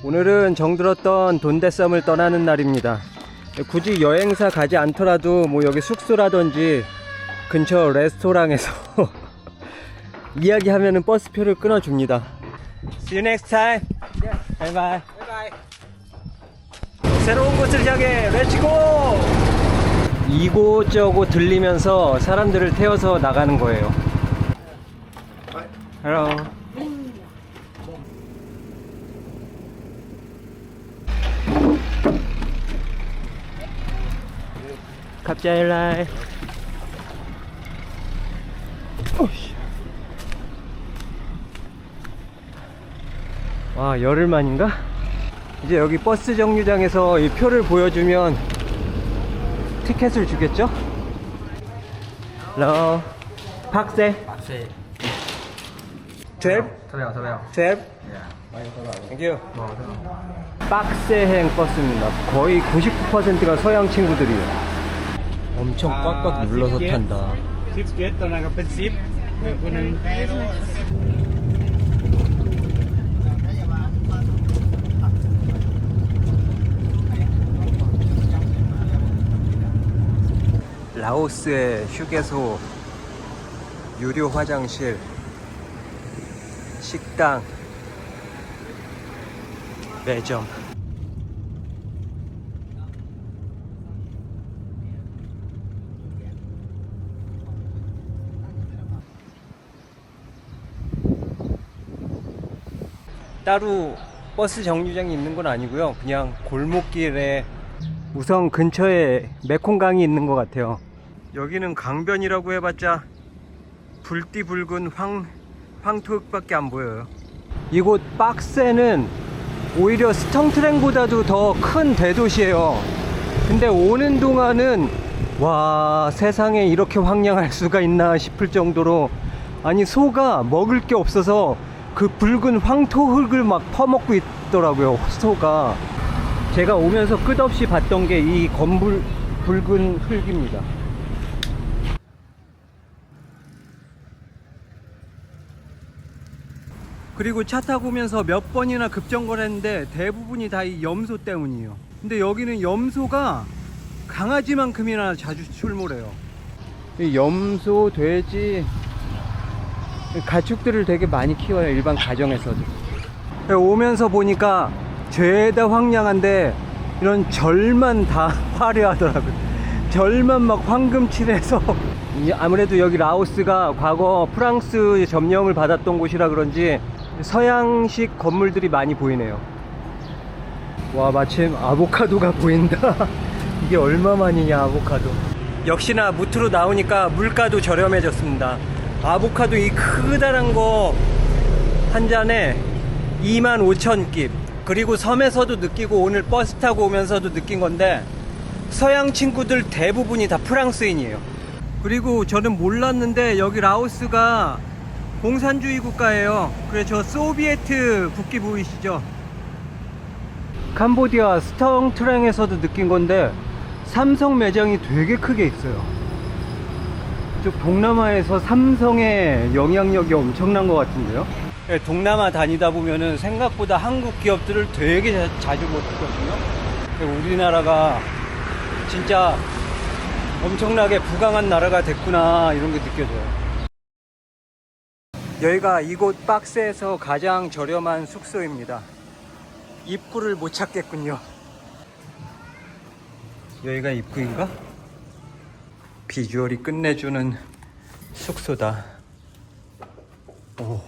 오늘은 정들었던 돈데섬을 떠나는 날입니다. 굳이 여행사 가지 않더라도 뭐 여기 숙소라든지 근처 레스토랑에서 이야기하면은 버스표를 끊어줍니다. See you next time. Bye bye. 새로운 곳을 향해 렛츠고! 이곳저곳 들리면서 사람들을 태워서 나가는 거예요. Hello. 갑자일라이. 와, 열흘 만인가? 이제 여기 버스 정류장에서 이 표를 보여주면 티켓을 주겠죠? Hello. 박세. 12? 12? Thank you. 빡세행 버스입니다. 거의 99%가 서양 친구들이에요. 엄청 꽉꽉 눌러서 탄다. 라오스의 휴게소, 유료 화장실, 식당, 매점. 따로 버스 정류장이 있는 건 아니고요. 그냥 골목길에 우선 근처에 메콩강이 있는 것 같아요. 여기는 강변이라고 해봤자 불띠붉은 황토흙밖에 안 보여요. 이곳 빡세는 오히려 스텅트랭보다도 더 큰 대도시예요. 근데 오는 동안은 와, 세상에 이렇게 황량할 수가 있나 싶을 정도로, 아니 소가 먹을 게 없어서 그 붉은 황토흙을 막 퍼먹고 있더라고요. 소가. 제가 오면서 끝없이 봤던 게 이 붉은 흙입니다. 그리고 차 타고 오면서 몇 번이나 급정거를 했는데 대부분이 다 이 염소 때문이에요. 근데 여기는 염소가 강아지만큼이나 자주 출몰해요. 이 염소, 돼지, 가축들을 되게 많이 키워요. 일반 가정에서도. 오면서 보니까 죄다 황량한데 이런 절만 다 화려하더라고요. 절만 막 황금칠해서. 아무래도 여기 라오스가 과거 프랑스 점령을 받았던 곳이라 그런지 서양식 건물들이 많이 보이네요. 와, 마침 아보카도가 보인다. 이게 얼마만이냐, 아보카도. 역시나 무트로 나오니까 물가도 저렴해졌습니다. 아보카도 이 크다란 거 한 잔에 25,000깁. 그리고 섬에서도 느끼고 오늘 버스 타고 오면서도 느낀 건데, 서양 친구들 대부분이 다 프랑스인이에요. 그리고 저는 몰랐는데 여기 라오스가 공산주의 국가예요. 그래서 저 소비에트 국기 보이시죠? 캄보디아 스텅트랭에서도 느낀 건데 삼성 매장이 되게 크게 있어요. 저 동남아에서 삼성의 영향력이 엄청난 것 같은데요. 동남아 다니다 보면은 생각보다 한국 기업들을 되게 자주 보거든요. 우리나라가 진짜 엄청나게 부강한 나라가 됐구나, 이런 게 느껴져요. 여기가 이곳 빡세에서 가장 저렴한 숙소입니다. 입구를 못 찾겠군요. 여기가 입구인가? 비주얼이 끝내주는 숙소다. 오,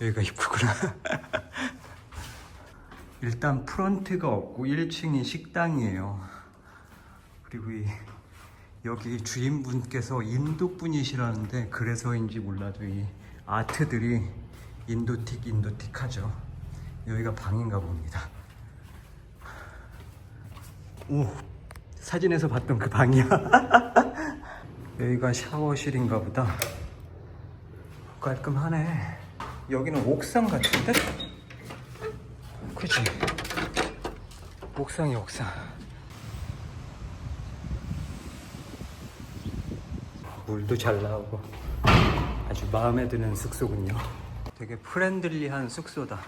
여기가 입구구나. 일단 프런트가 없고 1층이 식당이에요. 그리고 여기 주인분께서 인도 분이시라는데, 그래서인지 몰라도 이 아트들이 인도틱 하죠. 여기가 방인가 봅니다. 오, 사진에서 봤던 그 방이야. 여기가 샤워실인가 보다. 깔끔하네. 여기는 옥상 같은데? 그치? 옥상이 옥상. 물도 잘 나오고 아주 마음에 드는 숙소군요. 되게 프렌들리한 숙소다.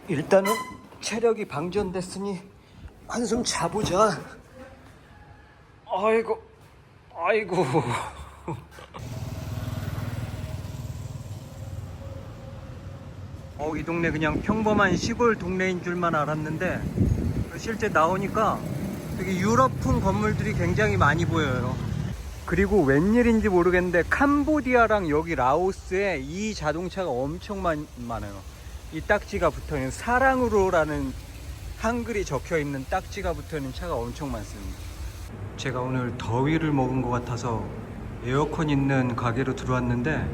일단은 체력이 방전됐으니 한숨 자보자. 아이고 아이고. 이 동네 그냥 평범한 시골 동네인 줄만 알았는데 실제 나오니까 되게 유럽풍 건물들이 굉장히 많이 보여요. 그리고 웬일인지 모르겠는데 캄보디아랑 여기 라오스에 이 자동차가 엄청 많아요. 이 딱지가 붙어있는 사랑으로라는 한글이 적혀있는 딱지가 붙어있는 차가 엄청 많습니다. 제가 오늘 더위를 먹은 것 같아서 에어컨 있는 가게로 들어왔는데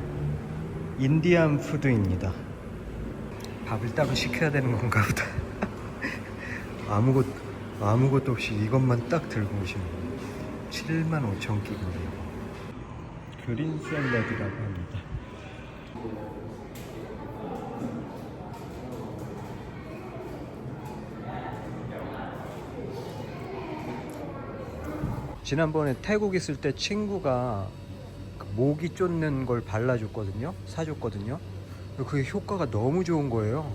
인디안 푸드입니다. 밥을 따로 시켜야 되는 건가 보다. 아무것도 없이 이것만 딱 들고 오시는 거예요. 75,000끼거든요. 그린 샐러드라고 합니다. 지난번에 태국 있을 때 친구가 모기 쫓는 걸 발라줬거든요. 사줬거든요. 그게 효과가 너무 좋은 거예요.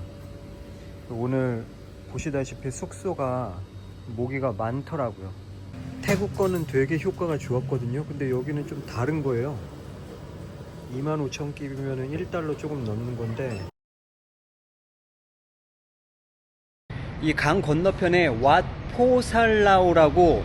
오늘 보시다시피 숙소가 모기가 많더라고요. 태국 거는 되게 효과가 좋았거든요. 근데 여기는 좀 다른 거예요. 25,000끼면 1달러 조금 넘는 건데, 이 강 건너편에 왓포살라오라고,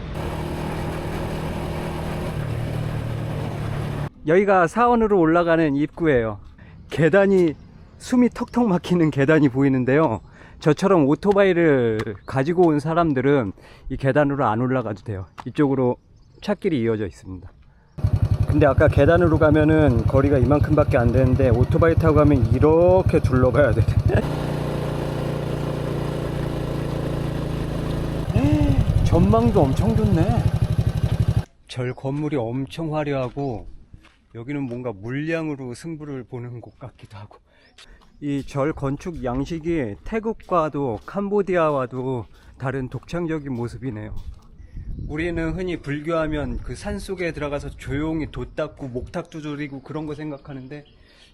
여기가 사원으로 올라가는 입구예요. 계단이 숨이 턱턱 막히는 계단이 보이는데요. 저처럼 오토바이를 가지고 온 사람들은 이 계단으로 안 올라가도 돼요. 이쪽으로 찻길이 이어져 있습니다. 근데 아까 계단으로 가면은 거리가 이만큼 밖에 안 되는데 오토바이 타고 가면 이렇게 둘러가야 돼. 전망도 엄청 좋네. 절 건물이 엄청 화려하고 여기는 뭔가 물량으로 승부를 보는 곳 같기도 하고, 이 절 건축 양식이 태국과도 캄보디아와도 다른 독창적인 모습이네요. 우리는 흔히 불교하면 그 산속에 들어가서 조용히 돛 닦고 목탁 두드리고 그런 거 생각하는데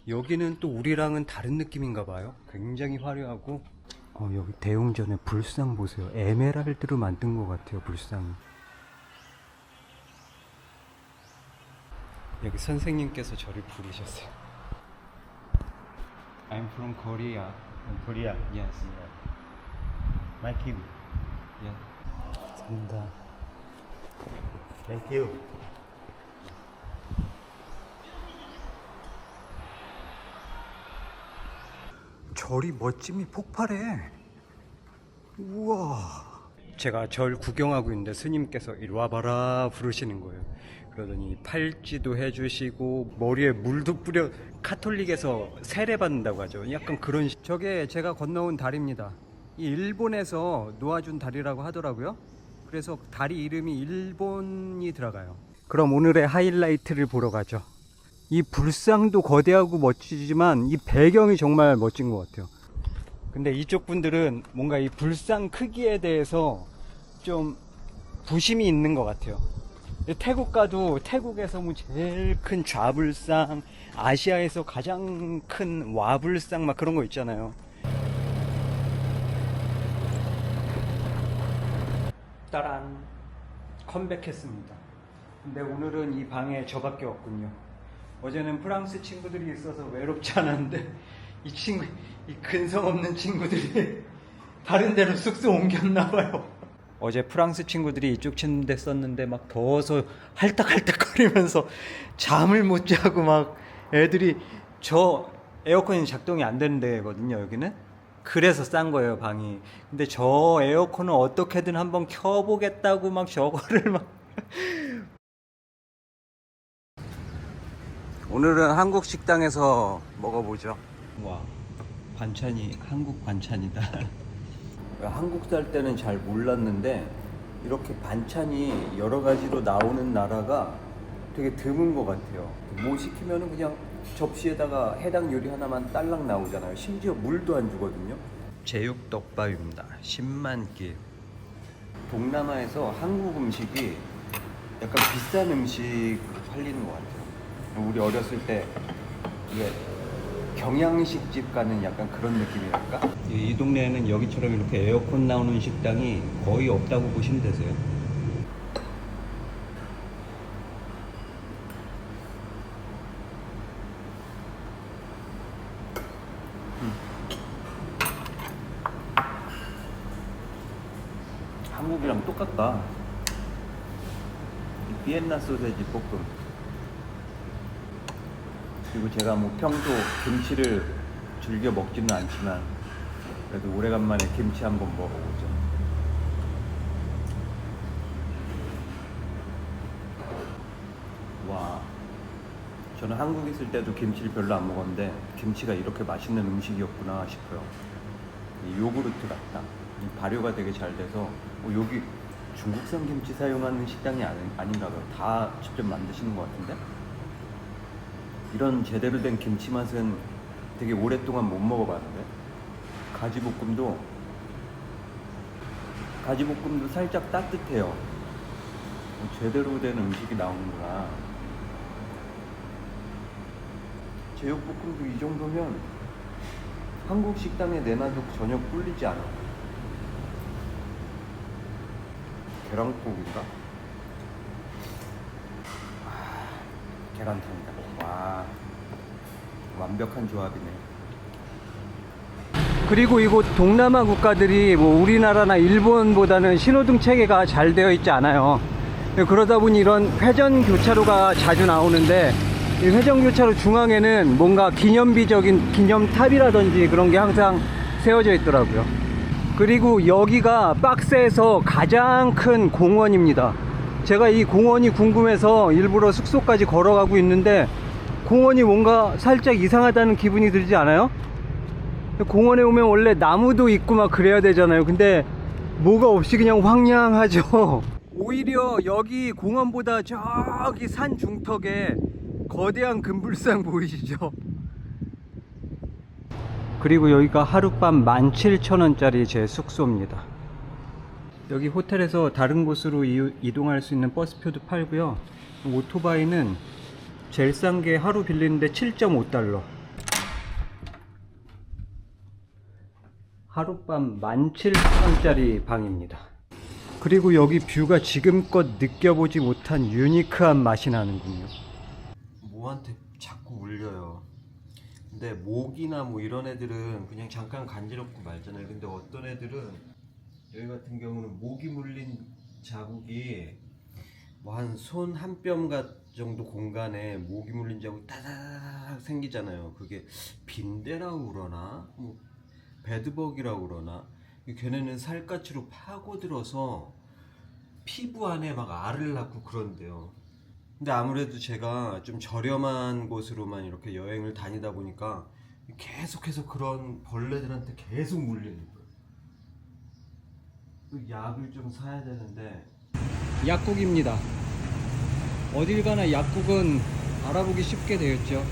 여기는 또 우리랑은 다른 느낌인가 봐요. 굉장히 화려하고, 여기 대웅전에 불상 보세요. 에메랄드로 만든 것 같아요, 불상이. 여기 선생님께서 저를 부르셨어요. I'm from Korea. Korea. Yes. My team. Yeah. 감사합니다. Thank you. 절이 멋짐이 폭발해. 우와. 제가 절 구경하고 있는데 스님께서 이리 와봐라 부르시는 거예요. 그러더니 팔찌도 해주시고 머리에 물도 뿌려, 카톨릭에서 세례받는다고 하죠. 약간 그런 저게 제가 건너온 다리입니다. 이 일본에서 놓아준 다리라고 하더라고요. 그래서 다리 이름이 일본이 들어가요. 그럼 오늘의 하이라이트를 보러 가죠. 이 불상도 거대하고 멋지지만 이 배경이 정말 멋진 것 같아요. 근데 이쪽 분들은 뭔가 이 불상 크기에 대해서 좀 부심이 있는 것 같아요. 태국 가도 태국에서 뭐 제일 큰 좌불상, 아시아에서 가장 큰 와불상 막 그런 거 있잖아요. 따란, 컴백했습니다. 근데 오늘은 이 방에 저밖에 없군요. 어제는 프랑스 친구들이 있어서 외롭지 않았는데 이 근성 없는 친구들이 다른 데로 숙소 옮겼나봐요. 어제 프랑스 친구들이 이쪽 침대 썼는데 막 더워서 할딱할딱거리면서 잠을 못 자고 막 애들이, 저 에어컨이 작동이 안 되는 데거든요, 여기는. 그래서 싼 거예요, 방이. 근데 저 에어컨을 어떻게든 한번 켜보겠다고 막 저거를 막. 오늘은 한국 식당에서 먹어보죠. 와, 반찬이 한국 반찬이다. 한국 살 때는 잘 몰랐는데 이렇게 반찬이 여러 가지로 나오는 나라가 되게 드문 것 같아요. 뭐 시키면은 그냥 접시에다가 해당 요리 하나만 딸랑 나오잖아요. 심지어 물도 안 주거든요. 제육덮밥입니다. 10만 끼. 동남아에서 한국 음식이 약간 비싼 음식 팔리는 것 같아요. 우리 어렸을 때 이게 경양식 집 가는 약간 그런 느낌이랄까? 이 동네에는 여기처럼 이렇게 에어컨 나오는 식당이 거의 없다고 보시면 되세요. 한국이랑 똑같다. 비엔나 소세지 볶음. 그리고 제가 뭐 평소 김치를 즐겨 먹지는 않지만 그래도 오래간만에 김치 한번 먹어보죠. 와, 저는 한국에 있을 때도 김치를 별로 안 먹었는데 김치가 이렇게 맛있는 음식이었구나 싶어요. 이 요구르트 같다. 이 발효가 되게 잘 돼서 여기 중국산 김치 사용하는 식당이 아닌가 봐요. 다 직접 만드시는 것 같은데 이런 제대로 된 김치 맛은 되게 오랫동안 못 먹어봤는데 가지볶음도 살짝 따뜻해요. 제대로 된 음식이 나오는구나. 제육볶음도 이 정도면 한국 식당에 내놔도 전혀 꿀리지 않아. 계란국인가? 계란탕이다. 와, 완벽한 조합이네. 그리고 이곳 동남아 국가들이 뭐 우리나라나 일본보다는 신호등 체계가 잘 되어 있지 않아요. 그러다 보니 이런 회전 교차로가 자주 나오는데 이 회전 교차로 중앙에는 뭔가 기념비적인 기념탑이라든지 그런 게 항상 세워져 있더라고요. 그리고 여기가 박스에서 가장 큰 공원입니다. 제가 이 공원이 궁금해서 일부러 숙소까지 걸어가고 있는데 공원이 뭔가 살짝 이상하다는 기분이 들지 않아요? 공원에 오면 원래 나무도 있고 막 그래야 되잖아요. 근데 뭐가 없이 그냥 황량하죠. 오히려 여기 공원보다 저기 산 중턱에 거대한 금불상 보이시죠? 그리고 여기가 하룻밤 17,000원짜리 제 숙소입니다. 여기 호텔에서 다른 곳으로 이동할 수 있는 버스표도 팔고요. 오토바이는 제일 싼 게 하루 빌리는데 7.5달러. 하룻밤 17,000원짜리 방입니다. 그리고 여기 뷰가 지금껏 느껴보지 못한 유니크한 맛이 나는군요. 뭐한테 자꾸 울려요. 근데 모기나 뭐 이런 애들은 그냥 잠깐 간지럽고 말잖아요. 근데 어떤 애들은 여기 같은 경우는 모기 물린 자국이 뭐 한 손 한 뼘 정도 공간에 모기 물린 자국이 따다닥 생기잖아요. 그게 빈대라고 그러나 뭐 배드벅이라고 그러나 걔네는 살갗으로 파고들어서 피부 안에 막 알을 낳고 그런대요. 근데 아무래도 제가 좀 저렴한 곳으로만 이렇게 여행을 다니다 보니까 계속해서 그런 벌레들한테 계속 물리는 거예요. 그 약을 좀 사야 되는데. 약국입니다. 어딜 가나 약국은 알아보기 쉽게 되었죠.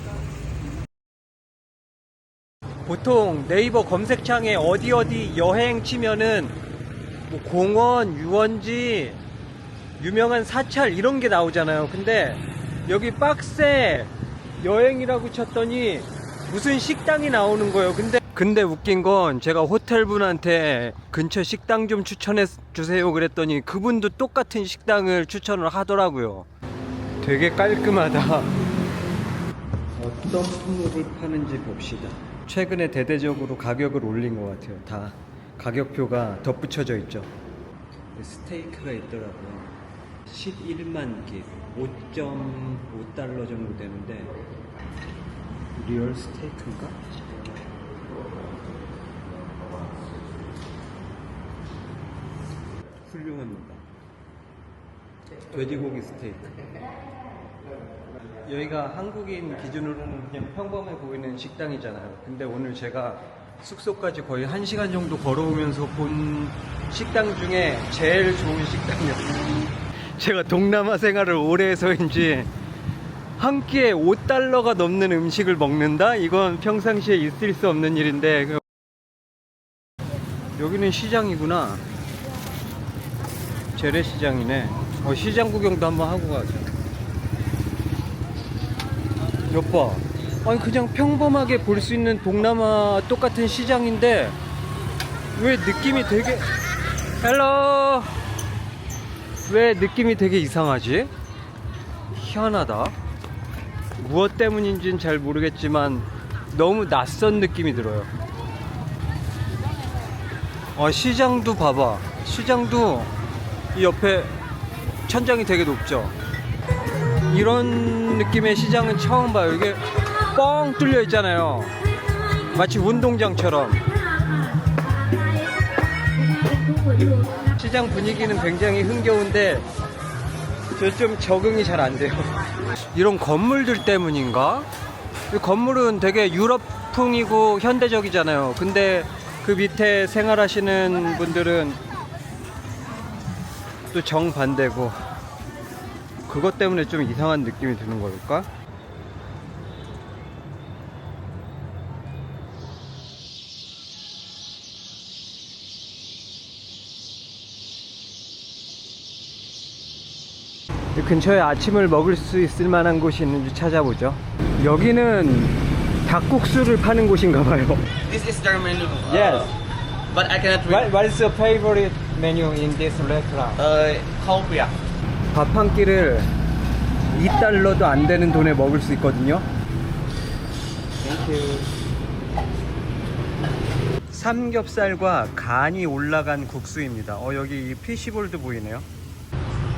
보통 네이버 검색창에 어디 여행 치면은 뭐 공원, 유원지, 유명한 사찰 이런 게 나오잖아요. 근데 여기 박스에 여행이라고 쳤더니 무슨 식당이 나오는 거예요. 근데 웃긴 건 제가 호텔분한테 근처 식당 좀 추천해 주세요 그랬더니 그분도 똑같은 식당을 추천을 하더라고요. 되게 깔끔하다. 어떤 품목을 파는지 봅시다. 최근에 대대적으로 가격을 올린 것 같아요. 다 가격표가 덧붙여져 있죠. 스테이크가 있더라고요. 11만 깁, 5.5달러 정도 되는데 리얼 스테이크인가? 훌륭합니다. 돼지고기 스테이크. 여기가 한국인 기준으로는 그냥 평범해 보이는 식당이잖아요. 근데 오늘 제가 숙소까지 거의 1시간 정도 걸어오면서 본 식당 중에 제일 좋은 식당이었어요. 제가 동남아 생활을 오래 해서인지 한 끼에 5달러가 넘는 음식을 먹는다? 이건 평상시에 있을 수 없는 일인데. 여기는 시장이구나. 재래시장이네. 시장 구경도 한번 하고 가자. 여봐, 아니 그냥 평범하게 볼 수 있는 동남아 똑같은 시장인데 왜 느낌이 되게 헬로 왜 느낌이 되게 이상하지? 희한하다. 무엇 때문인지는 잘 모르겠지만 너무 낯선 느낌이 들어요. 시장도 봐봐. 시장도 이 옆에 천장이 되게 높죠. 이런 느낌의 시장은 처음 봐요. 이게 뻥 뚫려 있잖아요. 마치 운동장처럼. 시장 분위기는 굉장히 흥겨운데 저 좀 적응이 잘 안 돼요. 이런 건물들 때문인가? 이 건물은 되게 유럽풍이고 현대적이잖아요. 근데 그 밑에 생활하시는 분들은 또 정반대고, 그것 때문에 좀 이상한 느낌이 드는 걸까? 이 근처에 아침을 먹을 수 있을 만한 곳이 있는지 찾아보죠. 여기는 닭국수를 파는 곳인가 봐요. This is their menu. Yes. But I cannot read. What is your favorite menu in this restaurant? Kalpia. 밥 한 끼를 2달러도 안 되는 돈에 먹을 수 있거든요. 땡큐. 삼겹살과 간이 올라간 국수입니다. 여기 이 피시볼도 보이네요.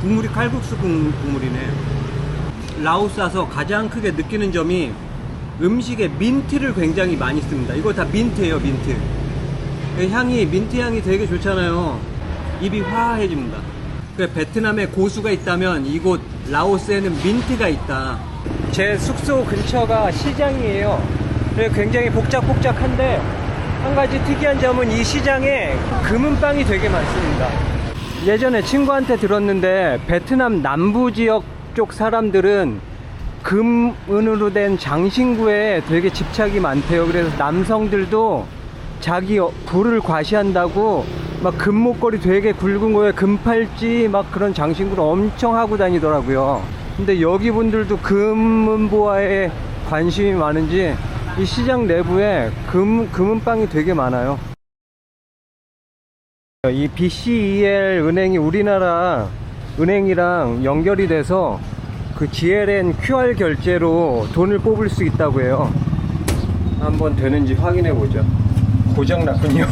국물이 칼국수 국물이네. 라오스에서 가장 크게 느끼는 점이 음식에 민트를 굉장히 많이 씁니다. 이거 다 민트예요, 민트. 향이, 민트 향이 되게 좋잖아요. 입이 화해집니다. 베트남에 고수가 있다면 이곳 라오스에는 민트가 있다. 제 숙소 근처가 시장이에요. 굉장히 복작복작한데 한 가지 특이한 점은 이 시장에 금은빵이 되게 많습니다. 예전에 친구한테 들었는데 베트남 남부 지역 쪽 사람들은 금은으로 된 장신구에 되게 집착이 많대요. 그래서 남성들도 자기 부를 과시한다고 막 금목걸이 되게 굵은 거에 금팔찌 막 그런 장신구를 엄청 하고 다니더라고요. 근데 여기 분들도 금은보화에 관심이 많은지 이 시장 내부에 금은빵이 되게 많아요. 이 BCEL 은행이 우리나라 은행이랑 연결이 돼서 그 GLN QR 결제로 돈을 뽑을 수 있다고 해요. 한번 되는지 확인해 보죠. 고장 났군요.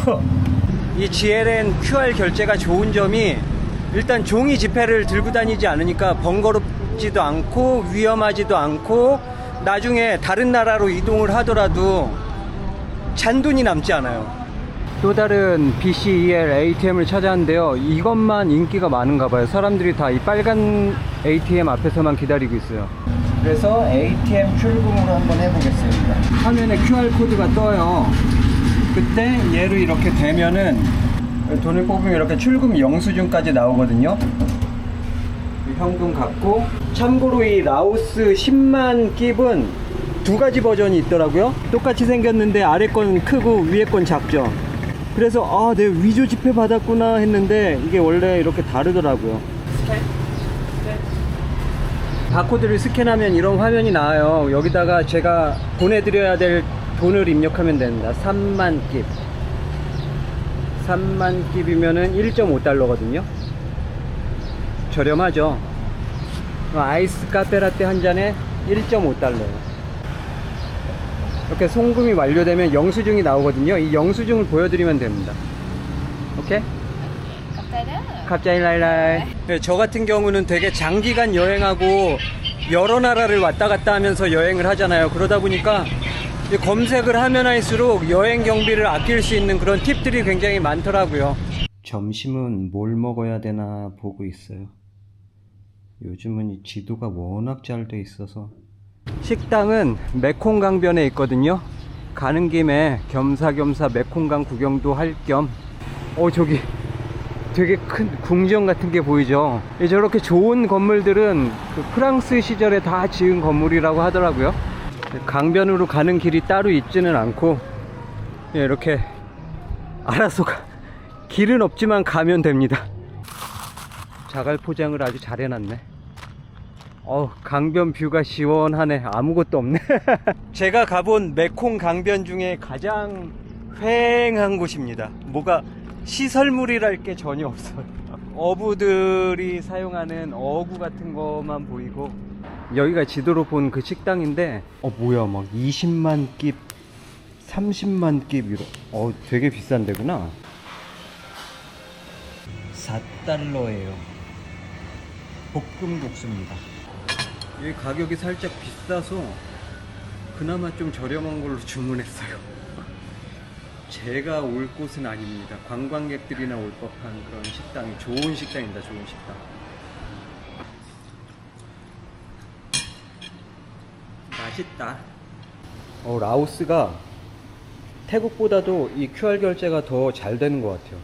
이 GLN QR 결제가 좋은 점이 일단 종이 지폐를 들고 다니지 않으니까 번거롭지도 않고 위험하지도 않고 나중에 다른 나라로 이동을 하더라도 잔돈이 남지 않아요. 또 다른 BCEL ATM을 찾았는데요. 이것만 인기가 많은가 봐요. 사람들이 다 이 빨간 ATM 앞에서만 기다리고 있어요. 그래서 ATM 출금으로 한번 해보겠습니다. 화면에 QR코드가 떠요. 그때 얘를 이렇게 대면은 돈을 뽑으면 이렇게 출금 영수증까지 나오거든요. 현금 갖고, 참고로 이 라오스 10만 깁은 두 가지 버전이 있더라고요. 똑같이 생겼는데 아래 건 크고 위에 건 작죠. 그래서 내 위조 지폐 받았구나 했는데 이게 원래 이렇게 다르더라고요. 바코드를 스캔하면 이런 화면이 나와요. 여기다가 제가 보내드려야 될 돈을 입력하면 됩니다. 3만 깁. 3만 깁이면은 1.5달러거든요. 저렴하죠. 아이스 카페라떼 한 잔에 1.5달러예요. 이렇게 송금이 완료되면 영수증이 나오거든요. 이 영수증을 보여드리면 됩니다. 오케이? 갑자일라일라이. 네, 저 같은 경우는 되게 장기간 여행하고 여러 나라를 왔다 갔다 하면서 여행을 하잖아요. 그러다 보니까 검색을 하면 할수록 여행 경비를 아낄 수 있는 그런 팁들이 굉장히 많더라고요. 점심은 뭘 먹어야 되나 보고 있어요. 요즘은 이 지도가 워낙 잘 돼 있어서. 식당은 메콩강변에 있거든요. 가는 김에 겸사겸사 메콩강 구경도 할 겸. 저기 되게 큰 궁전 같은 게 보이죠. 저렇게 좋은 건물들은 그 프랑스 시절에 다 지은 건물이라고 하더라고요. 강변으로 가는 길이 따로 있지는 않고 이렇게 알아서 길은 없지만 가면 됩니다. 자갈 포장을 아주 잘 해놨네. 강변 뷰가 시원하네. 아무것도 없네. 제가 가본 메콩 강변 중에 가장 휑한 곳입니다. 뭐가 시설물이랄 게 전혀 없어요. 어부들이 사용하는 어구 같은 것만 보이고, 여기가 지도로 본 그 식당인데 뭐야, 막 20만 깁 30만 깁 이러. 되게 비싼 데구나. 4달러예요. 볶음국수입니다. 여기 가격이 살짝 비싸서 그나마 좀 저렴한 걸로 주문했어요. 제가 올 곳은 아닙니다. 관광객들이나 올 법한 그런 식당이, 좋은 식당입니다. 좋은 식당. 맛있다. 라오스가 태국보다도 이 QR 결제가 더 잘 되는 것 같아요.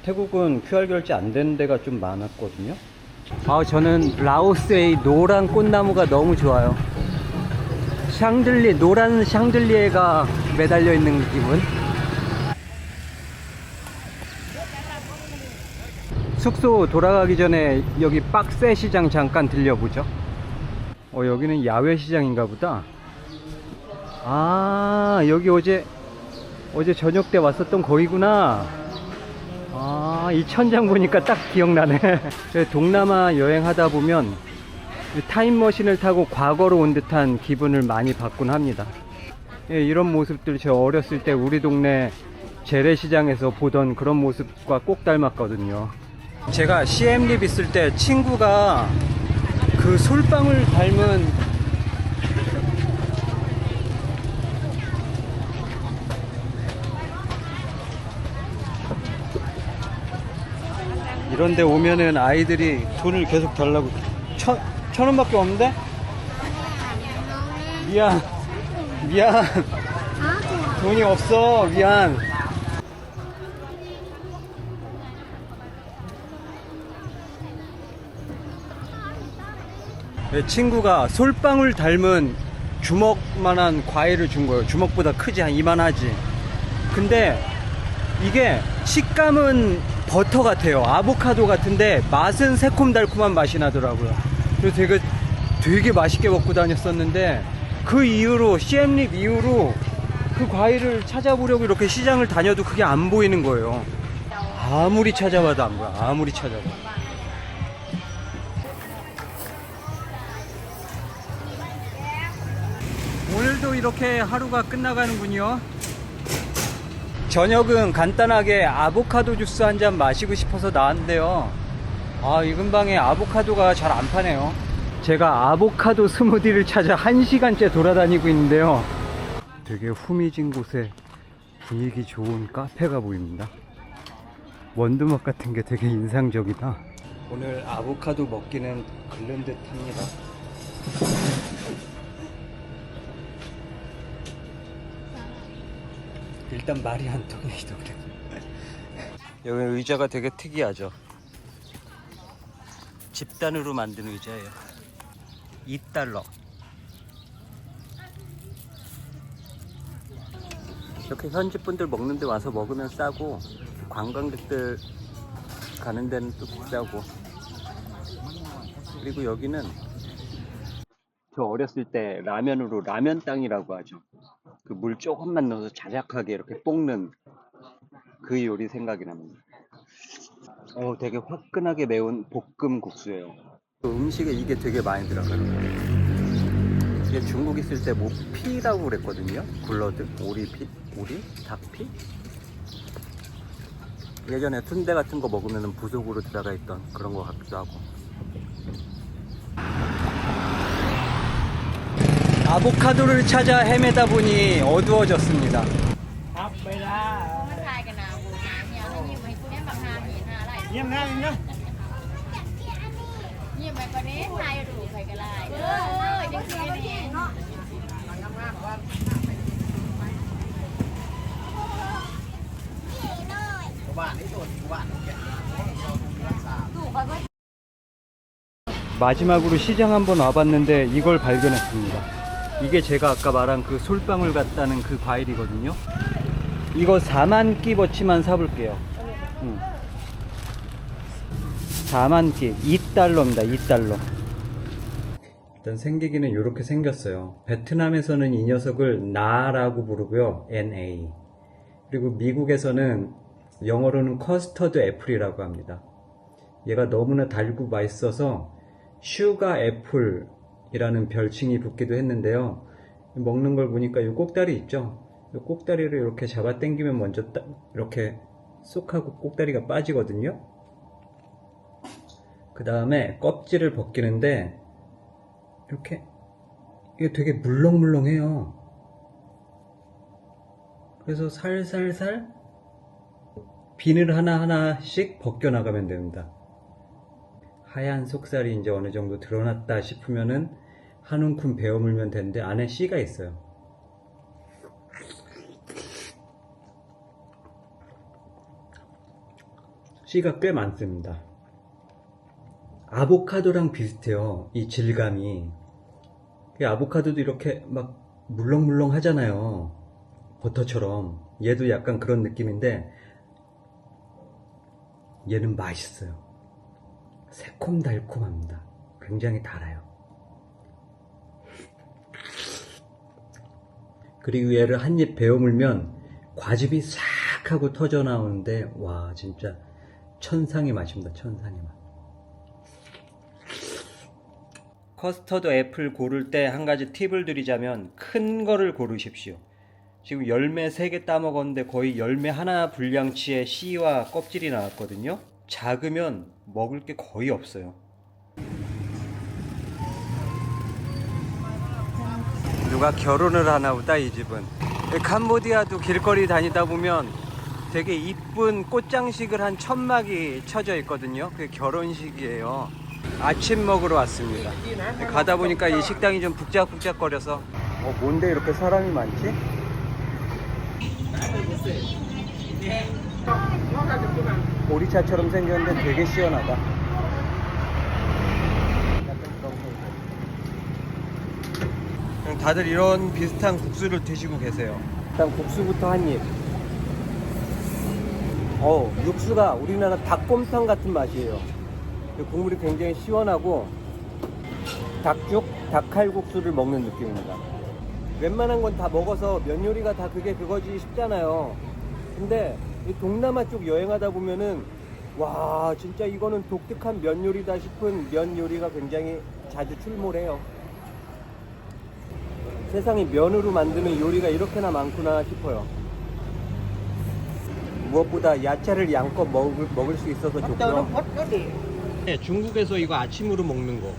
태국은 QR 결제 안 되는 데가 좀 많았거든요. 저는 라오스의 노란 꽃나무가 너무 좋아요. 노란 샹들리에가 매달려 있는 기분. 숙소 돌아가기 전에 여기 빡세 시장 잠깐 들려보죠. 여기는 야외 시장인가 보다. 여기 어제 저녁 때 왔었던 거기구나. 이 천장 보니까 딱 기억나네. 동남아 여행하다 보면 타임머신을 타고 과거로 온 듯한 기분을 많이 받곤 합니다. 이런 모습들 저 어렸을 때 우리 동네 재래시장에서 보던 그런 모습과 꼭 닮았거든요. 제가 시엠립 있을 때 친구가 그 솔방울 닮은 이런데 오면은 아이들이 돈을 계속 달라고. 천 원밖에 없는데? 미안 돈이 없어. 미안. 친구가 솔방울 닮은 주먹만한 과일을 준 거예요. 주먹보다 크지, 한 이만하지. 근데 이게 식감은 버터 같아요. 아보카도 같은데 맛은 새콤달콤한 맛이 나더라고요. 그래서 되게 맛있게 먹고 다녔었는데, 그 이후로 시엠립 이후로 그 과일을 찾아보려고 이렇게 시장을 다녀도 그게 안 보이는 거예요. 아무리 찾아봐도 안 보여. 아무리 찾아봐도. 오늘도 이렇게 하루가 끝나가는군요. 저녁은 간단하게 아보카도 주스 한 잔 마시고 싶어서 나왔는데요. 이 근방에 아보카도가 잘 안 파네요. 제가 아보카도 스무디를 찾아 1시간째 돌아다니고 있는데요. 되게 후미진 곳에 분위기 좋은 카페가 보입니다. 원두막 같은 게 되게 인상적이다. 오늘 아보카도 먹기는 글른 듯 합니다. 일단 말이 안 통해도 그래. 여기 의자가 되게 특이하죠. 집단으로 만든 의자예요. 2달러. 이렇게 현지 분들 먹는 데 와서 먹으면 싸고, 관광객들 가는 데는 또 비싸고. 그리고 여기는 저 어렸을 때 라면으로 라면 땅이라고 하죠. 그 물 조금만 넣어서 자작하게 이렇게 볶는 그 요리 생각이 납니다. 되게 화끈하게 매운 볶음국수예요. 음식에 이게 되게 많이 들어가요. 이게 중국 있을 때 뭐 피라고 그랬거든요. 굴러드, 오리피, 닭피. 예전에 순대 같은 거 먹으면 부속으로 들어가 있던 그런 거 같기도 하고. 아보카도를 찾아 헤매다 보니 어두워졌습니다. 마지막으로 시장 한번 와봤는데 이걸 발견했습니다. 이게 제가 아까 말한 그 솔방울 같다는 그 과일이거든요. 이거 4만 끼버치만 사볼게요. 4만 끼, 2달러입니다. 2달러. 일단 생기기는 이렇게 생겼어요. 베트남에서는 이 녀석을 나라고 부르고요. NA. 그리고 미국에서는 영어로는 커스터드 애플이라고 합니다. 얘가 너무나 달고 맛있어서 슈가 애플이라는 별칭이 붙기도 했는데요. 먹는 걸 보니까 이 꼭다리 있죠? 이 꼭다리를 이렇게 잡아 당기면 먼저 이렇게 쏙 하고 꼭다리가 빠지거든요. 그 다음에 껍질을 벗기는데 이렇게 이게 되게 물렁물렁해요. 그래서 살살살 비늘 하나하나씩 벗겨나가면 됩니다. 하얀 속살이 이제 어느 정도 드러났다 싶으면은 한 움큼 베어 물면 되는데 안에 씨가 있어요. 씨가 꽤 많습니다. 아보카도랑 비슷해요. 이 질감이. 아보카도도 이렇게 막 물렁물렁 하잖아요. 버터처럼. 얘도 약간 그런 느낌인데 얘는 맛있어요. 새콤달콤합니다. 굉장히 달아요. 그리고 얘를 한 입 베어 물면 과즙이 싹 하고 터져 나오는데 와 진짜 천상의 맛입니다. 천상의 맛. 커스터드 애플 고를 때 한 가지 팁을 드리자면 큰 거를 고르십시오. 지금 열매 3개 따먹었는데 거의 열매 하나 분량치의 씨와 껍질이 나왔거든요. 작으면 먹을 게 거의 없어요. 누가 결혼을 하나 보다 이 집은. 캄보디아도 길거리 다니다 보면 되게 이쁜 꽃장식을 한 1000막이 쳐져 있거든요. 그게 결혼식이에요. 아침 먹으러 왔습니다. 가다 보니까 이 식당이 좀 북적북적거려서 뭔데 이렇게 사람이 많지? 보리차처럼 생겼는데 되게 시원하다. 그냥 다들 이런 비슷한 국수를 드시고 계세요. 일단 국수부터 한 입. 육수가 우리나라 닭곰탕 같은 맛이에요. 국물이 굉장히 시원하고 닭죽, 닭칼국수를 먹는 느낌입니다. 웬만한 건 다 먹어서 면 요리가 다 그게 그거지 싶잖아요. 근데 이 동남아 쪽 여행하다 보면은 와 진짜 이거는 독특한 면 요리다 싶은 면 요리가 굉장히 자주 출몰해요. 세상에 면으로 만드는 요리가 이렇게나 많구나 싶어요. 무엇보다 야채를 양껏 먹을 수 있어서 좋고요. 네, 중국에서 이거 아침으로 먹는 거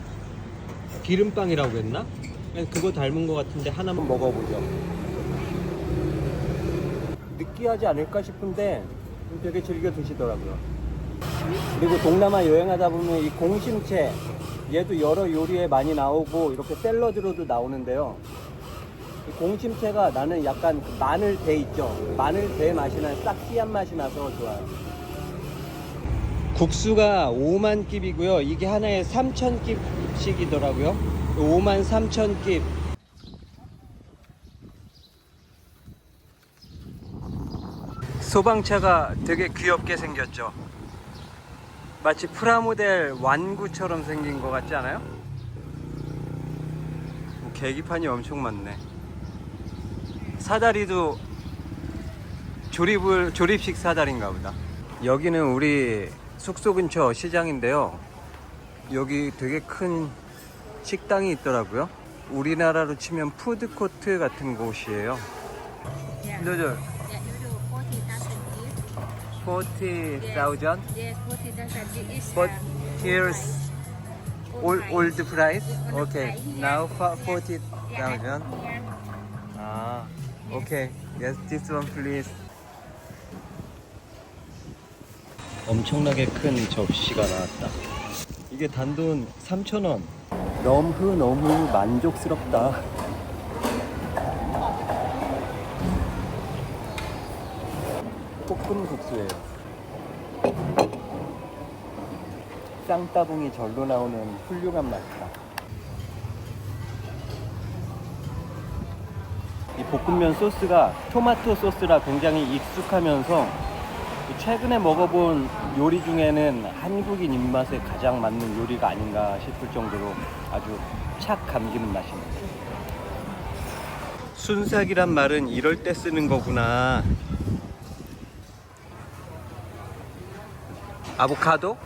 기름빵이라고 했나? 그거 닮은 거 같은데 하나만 먹어보죠. 느끼하지 않을까 싶은데 되게 즐겨 드시더라고요. 그리고 동남아 여행하다 보면 이 공심채 얘도 여러 요리에 많이 나오고 이렇게 샐러드로도 나오는데요. 이 공심채가 나는 약간 그 마늘대 있죠. 마늘대 맛이 나는 싹시한 맛이 나서 좋아요. 국수가 5만 깁이고요. 이게 하나에 3,000깁씩이더라고요. 5만 3,000깁. 소방차가 되게 귀엽게 생겼죠. 마치 프라모델 완구처럼 생긴 것 같지 않아요? 계기판이 엄청 많네. 사다리도 조립식 사다리인가 보다. 여기는 우리 숙소 근처 시장인데요. 여기 되게 큰 식당이 있더라고요. 우리나라로 치면 푸드코트 같은 곳이에요. 노들. 40,000? Yes, 40,000 is But here's old price? Okay, now 40,000. Ah, okay. Yes, this one please. 엄청나게 큰 접시가 나왔다. 이게 단돈 3,000원. 너무 만족스럽다. 볶음 국수예요. 쌍따봉이 절로 나오는 훌륭한 맛이다. 이 볶음면 소스가 토마토 소스라 굉장히 익숙하면서 최근에 먹어본 요리 중에는 한국인 입맛에 가장 맞는 요리가 아닌가 싶을 정도로 아주 착 감기는 맛입니다. 순삭이란 말은 이럴 때 쓰는 거구나. 아보카도?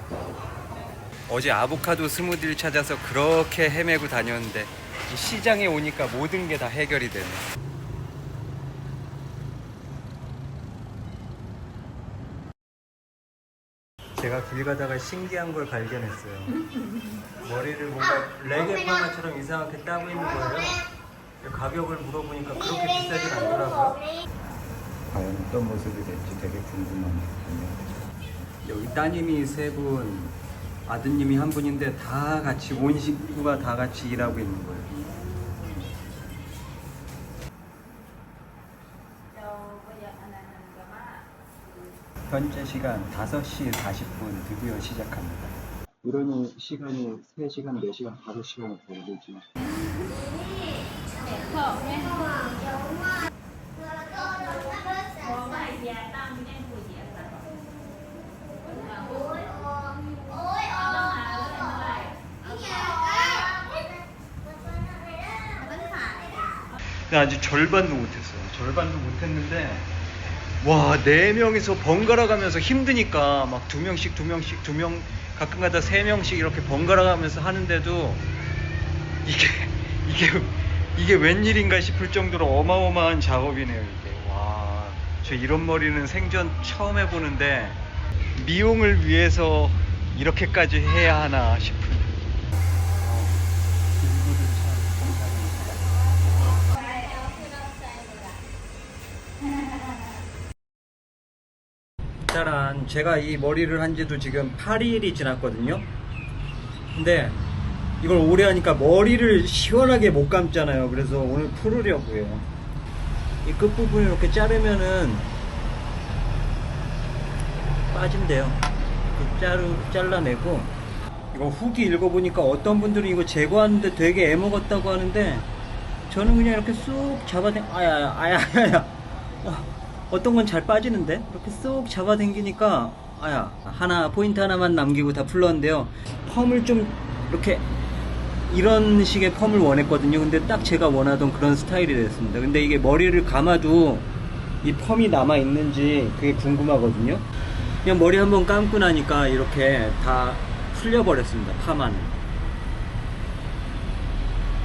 어제 아보카도 스무디를 찾아서 그렇게 헤매고 다녔는데 이 시장에 오니까 모든 게 다 해결이 되네. 제가 길 가다가 신기한 걸 발견했어요. 머리를 뭔가 레게 파마처럼 이상하게 따고 있는 거예요. 가격을 물어보니까 그렇게 비싸진 않더라고요. 과연 어떤 모습이 될지 되게 궁금합니다. 여기 따님이 3분, 아드님이 1분인데 다 같이 온 식구가 다 같이 일하고 있는 거예요. 현재 시간 5시 40분 드디어 시작합니다. 이러니 시간이 3시간, 4시간, 5시간을 걸리지. 아직 절반도 못했어요. 절반도 못했는데 와, 4명이서 번갈아 가면서 힘드니까 막 2명씩 2명 가끔가다 3명씩 이렇게 번갈아 가면서 하는데도 이게 웬일인가 싶을 정도로 어마어마한 작업이네요. 이게 와, 저 이런 머리는 생전 처음 해보는데 미용을 위해서 이렇게까지 해야 하나 싶은. 짜란, 제가 이 머리를 한 지도 지금 8일이 지났거든요. 근데 이걸 오래 하니까 머리를 시원하게 못 감잖아요. 그래서 오늘 풀으려고요. 이 끝부분을 이렇게 자르면은 빠진대요. 잘라내고, 이거 후기 읽어보니까 어떤 분들은 이거 제거하는데 되게 애먹었다고 하는데 저는 그냥 이렇게 쑥 아야 어떤 건 잘 빠지는데 이렇게 쏙 잡아당기니까 포인트 하나만 남기고 다 풀렀는데요. 펌을 좀 이렇게 이런 식의 펌을 원했거든요. 근데 딱 제가 원하던 그런 스타일이 됐습니다. 근데 이게 머리를 감아도 이 펌이 남아 있는지 그게 궁금하거든요. 그냥 머리 한번 감고 나니까 이렇게 다 풀려버렸습니다. 파마는.